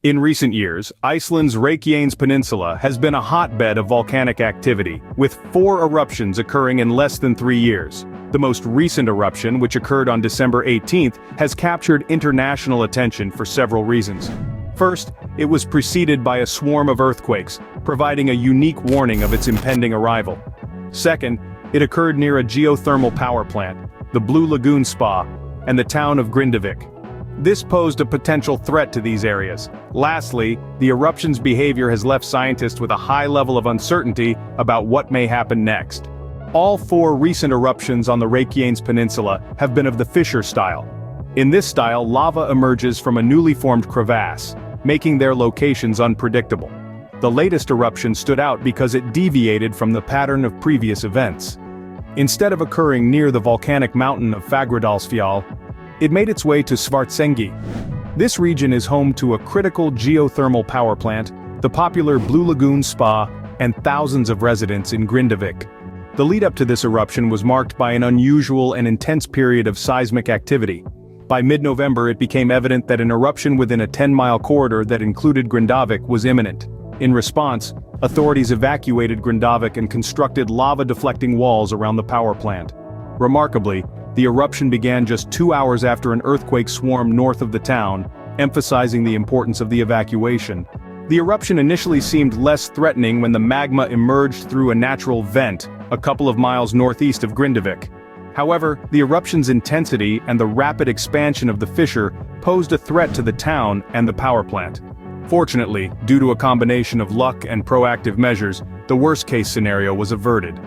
In recent years, Iceland's Reykjanes Peninsula has been a hotbed of volcanic activity, with 4 eruptions occurring in less than 3 years. The most recent eruption, which occurred on December 18th, has captured international attention for several reasons. First, it was preceded by a swarm of earthquakes, providing a unique warning of its impending arrival. Second, it occurred near a geothermal power plant, the Blue Lagoon Spa, and the town of Grindavik. This posed a potential threat to these areas. Lastly, the eruption's behavior has left scientists with a high level of uncertainty about what may happen next. All 4 recent eruptions on the Reykjanes Peninsula have been of the fissure style. In this style, lava emerges from a newly formed crevasse, making their locations unpredictable. The latest eruption stood out because it deviated from the pattern of previous events. Instead of occurring near the volcanic mountain of Fagradalsfjall, it made its way to Svartsengi. This region is home to a critical geothermal power plant, the popular Blue Lagoon Spa, and thousands of residents in Grindavik. The lead-up to this eruption was marked by an unusual and intense period of seismic activity. By mid-November, it became evident that an eruption within a 10-mile corridor that included Grindavik was imminent. In response, authorities evacuated Grindavik and constructed lava-deflecting walls around the power plant. Remarkably, the eruption began just 2 hours after an earthquake swarmed north of the town, emphasizing the importance of the evacuation. The eruption initially seemed less threatening when the magma emerged through a natural vent, a couple of miles northeast of Grindavik. However, the eruption's intensity and the rapid expansion of the fissure posed a threat to the town and the power plant. Fortunately, due to a combination of luck and proactive measures, the worst-case scenario was averted.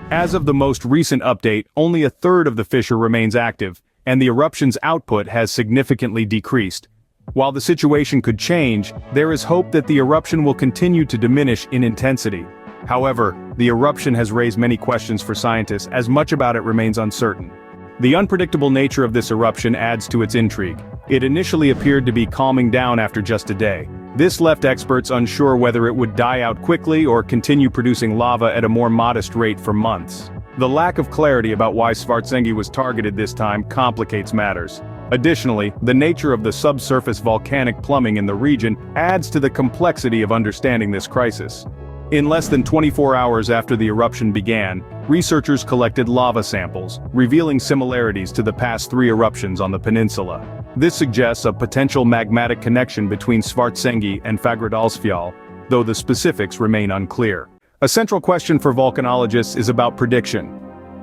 As of the most recent update, only a third of the fissure remains active, and the eruption's output has significantly decreased. While the situation could change, there is hope that the eruption will continue to diminish in intensity. However, the eruption has raised many questions for scientists, as much about it remains uncertain. The unpredictable nature of this eruption adds to its intrigue. It initially appeared to be calming down after just a day. This left experts unsure whether it would die out quickly or continue producing lava at a more modest rate for months. The lack of clarity about why Svartsengi was targeted this time complicates matters. Additionally, the nature of the subsurface volcanic plumbing in the region adds to the complexity of understanding this crisis. In less than 24 hours after the eruption began, researchers collected lava samples, revealing similarities to the past 3 eruptions on the peninsula. This suggests a potential magmatic connection between Svartsengi and Fagradalsfjall, though the specifics remain unclear. A central question for volcanologists is about prediction.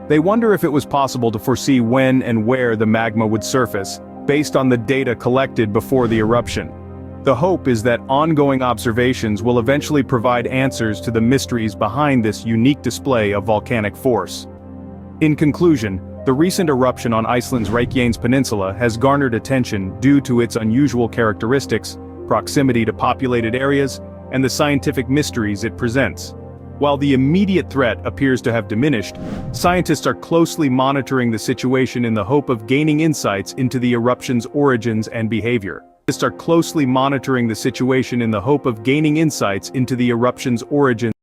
They wonder if it was possible to foresee when and where the magma would surface, based on the data collected before the eruption. The hope is that ongoing observations will eventually provide answers to the mysteries behind this unique display of volcanic force. In conclusion, the recent eruption on Iceland's Reykjanes Peninsula has garnered attention due to its unusual characteristics, proximity to populated areas, and the scientific mysteries it presents. While the immediate threat appears to have diminished, scientists are closely monitoring the situation in the hope of gaining insights into the eruption's origins and behavior. Scientists are closely monitoring the situation in the hope of gaining insights into the eruption's origins